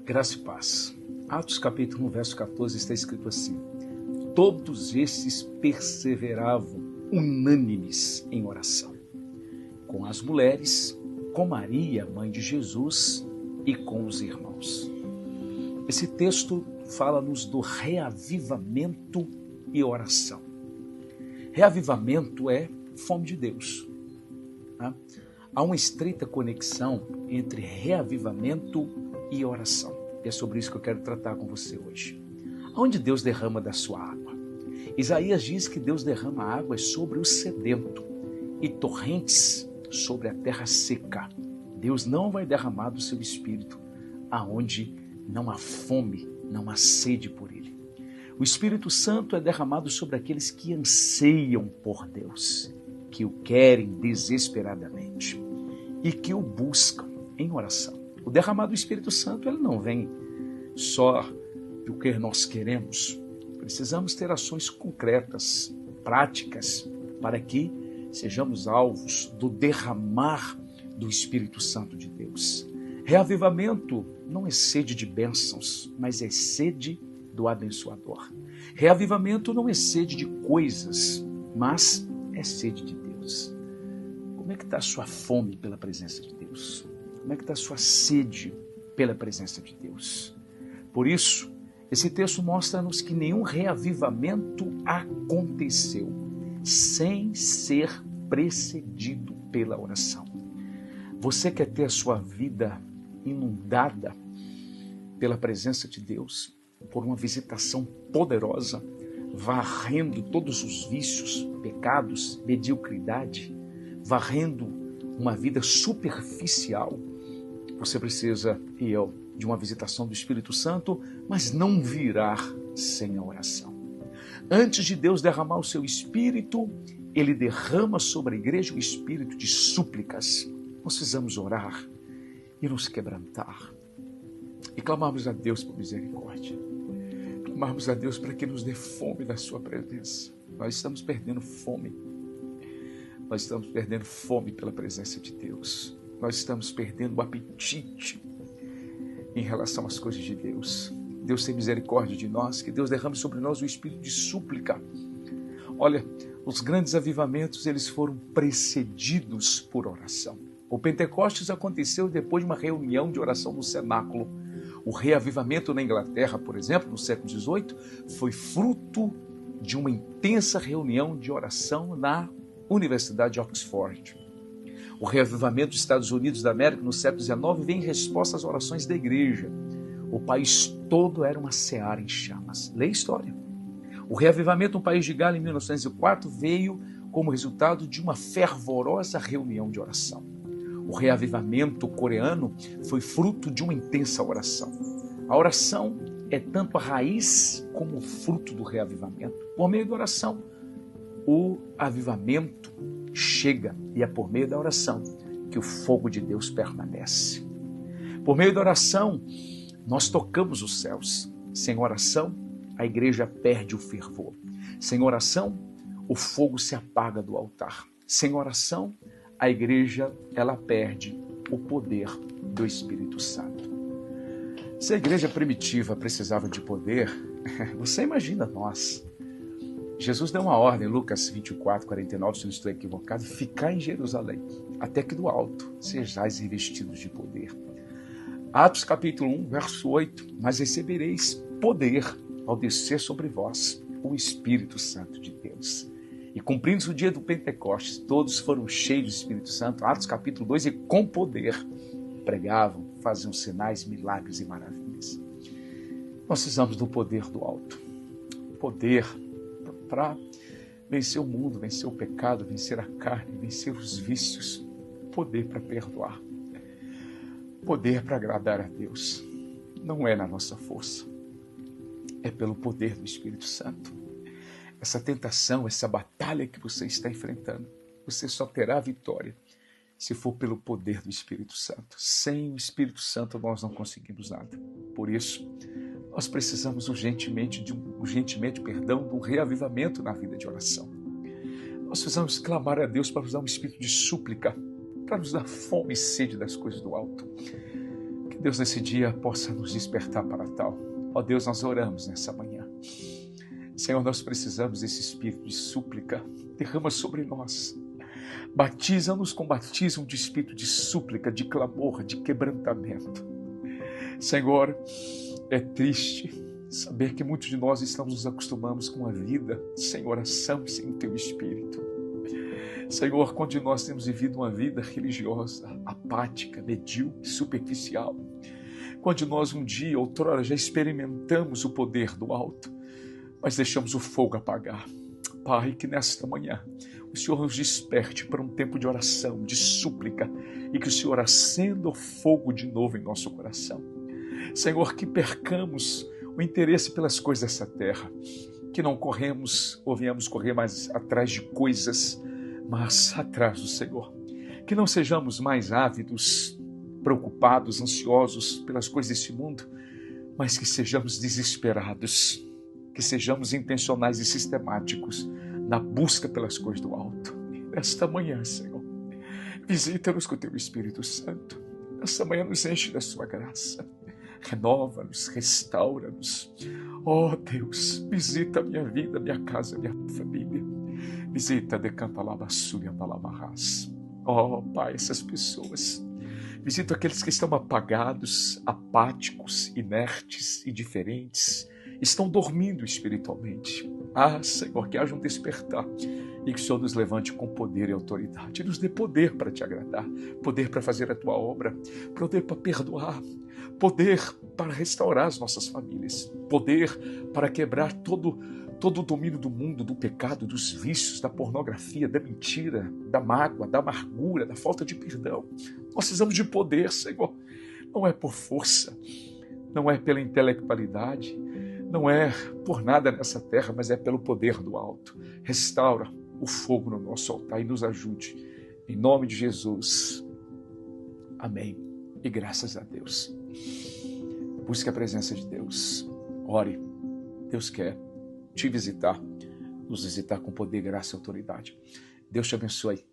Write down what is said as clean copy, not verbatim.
Graça e paz. Atos capítulo 1, verso 14 está escrito assim: todos esses perseveravam unânimes em oração, com as mulheres, com Maria, mãe de Jesus, e com os irmãos. Esse texto fala-nos do reavivamento e oração. Reavivamento é fome de Deus. Tá? Há uma estreita conexão entre reavivamento e oração. E é sobre isso que eu quero tratar com você hoje. Onde Deus derrama da sua água? Isaías diz que Deus derrama águas sobre o sedento e torrentes sobre a terra seca. Deus não vai derramar do seu espírito aonde não há fome, não há sede por ele. O Espírito Santo é derramado sobre aqueles que anseiam por Deus, que o querem desesperadamente e que o buscam em oração. O derramado do Espírito Santo ele não vem só do que nós queremos. Precisamos ter ações concretas, práticas, para que sejamos alvos do derramar do Espírito Santo de Deus. Reavivamento não é sede de bênçãos, mas é sede do abençoador. Reavivamento não é sede de coisas, mas é sede de Deus. Como é que está a sua fome pela presença de Deus? Como é que está a sua sede pela presença de Deus? Por isso, esse texto mostra-nos que nenhum reavivamento aconteceu sem ser precedido pela oração. Você quer ter a sua vida inundada pela presença de Deus, por uma visitação poderosa, varrendo todos os vícios, pecados, mediocridade, varrendo uma vida superficial? Você precisa, e eu, de uma visitação do Espírito Santo, mas não virá sem a oração. Antes de Deus derramar o seu Espírito, Ele derrama sobre a igreja o Espírito de súplicas. Nós precisamos orar e nos quebrantar e clamarmos a Deus por misericórdia. Clamarmos a Deus para que nos dê fome da sua presença. Nós estamos perdendo fome. Nós estamos perdendo fome pela presença de Deus. Nós estamos perdendo o apetite em relação às coisas de Deus. Deus tem misericórdia de nós, que Deus derrame sobre nós o espírito de súplica. Olha, os grandes avivamentos, eles foram precedidos por oração. O Pentecostes aconteceu depois de uma reunião de oração no cenáculo. O reavivamento na Inglaterra, por exemplo, no século XVIII, foi fruto de uma intensa reunião de oração na Universidade de Oxford. O reavivamento dos Estados Unidos da América no século XIX vem em resposta às orações da igreja. O país todo era uma seara em chamas. Lê a história. O reavivamento no país de Gales em 1904 veio como resultado de uma fervorosa reunião de oração. O reavivamento coreano foi fruto de uma intensa oração. A oração é tanto a raiz como o fruto do reavivamento. Por meio da oração, o avivamento chega, e é por meio da oração que o fogo de Deus permanece. Por meio da oração, nós tocamos os céus. Sem oração, a igreja perde o fervor. Sem oração, o fogo se apaga do altar. Sem oração, a igreja ela perde o poder do Espírito Santo. Se a igreja primitiva precisava de poder, você imagina nós. Jesus deu uma ordem, Lucas 24, 49, se não estou equivocado: ficar em Jerusalém, até que do alto sejais revestidos de poder. Atos capítulo 1, verso 8: mas recebereis poder ao descer sobre vós o Espírito Santo de Deus. E cumprindo-se o dia do Pentecostes, todos foram cheios do Espírito Santo. Atos capítulo 2, e com poder pregavam, faziam sinais, milagres e maravilhas. Nós precisamos do poder do alto. Poder para vencer o mundo, vencer o pecado, vencer a carne, vencer os vícios. Poder para perdoar. Poder para agradar a Deus. Não é na nossa força. É pelo poder do Espírito Santo. Essa tentação, essa batalha que você está enfrentando, você só terá vitória se for pelo poder do Espírito Santo. Sem o Espírito Santo nós não conseguimos nada. Por isso, nós precisamos urgentemente de um reavivamento na vida de oração. Nós precisamos clamar a Deus para nos dar um espírito de súplica, para nos dar fome e sede das coisas do alto. Que Deus, nesse dia possa nos despertar para tal. Ó Deus, nós oramos nessa manhã. Senhor, nós precisamos desse espírito de súplica. Derrama sobre nós. Batiza-nos com batismo de espírito de súplica, de clamor, de quebrantamento. Senhor, é triste saber que muitos de nós estamos nos acostumando com a vida sem oração, sem o Teu Espírito. Senhor, quando nós temos vivido uma vida religiosa, apática, medíocre, superficial, quando nós um dia, outrora, já experimentamos o poder do alto, mas deixamos o fogo apagar. Pai, que nesta manhã o Senhor nos desperte para um tempo de oração, de súplica, e que o Senhor acenda o fogo de novo em nosso coração. Senhor, que percamos o interesse pelas coisas dessa terra, que não corremos ou venhamos correr mais atrás de coisas, mas atrás do Senhor. Que não sejamos mais ávidos, preocupados, ansiosos pelas coisas desse mundo, mas que sejamos desesperados, que sejamos intencionais e sistemáticos na busca pelas coisas do alto. Nesta manhã, Senhor, visita-nos com o Teu Espírito Santo. Nesta manhã nos enche da Sua graça. Renova-nos, restaura-nos. Ó Deus, visita a minha vida, minha casa, minha família. Visita de Cantalabassuria Palamarras. Ó Pai, essas pessoas. Visita aqueles que estão apagados, apáticos, inertes, indiferentes. Estão dormindo espiritualmente. Ah, Senhor, que haja um despertar e que o Senhor nos levante com poder e autoridade. Nos dê poder para Te agradar, poder para fazer a Tua obra, poder para perdoar, poder para restaurar as nossas famílias, poder para quebrar todo o domínio do mundo, do pecado, dos vícios, da pornografia, da mentira, da mágoa, da amargura, da falta de perdão. Nós precisamos de poder, Senhor. Não é por força, não é pela intelectualidade, não é por nada nessa terra, mas é pelo poder do alto. Restaura o fogo no nosso altar e nos ajude. Em nome de Jesus. Amém. E graças a Deus. Busque a presença de Deus. Ore. Deus quer te visitar, nos visitar com poder, graça e autoridade. Deus te abençoe.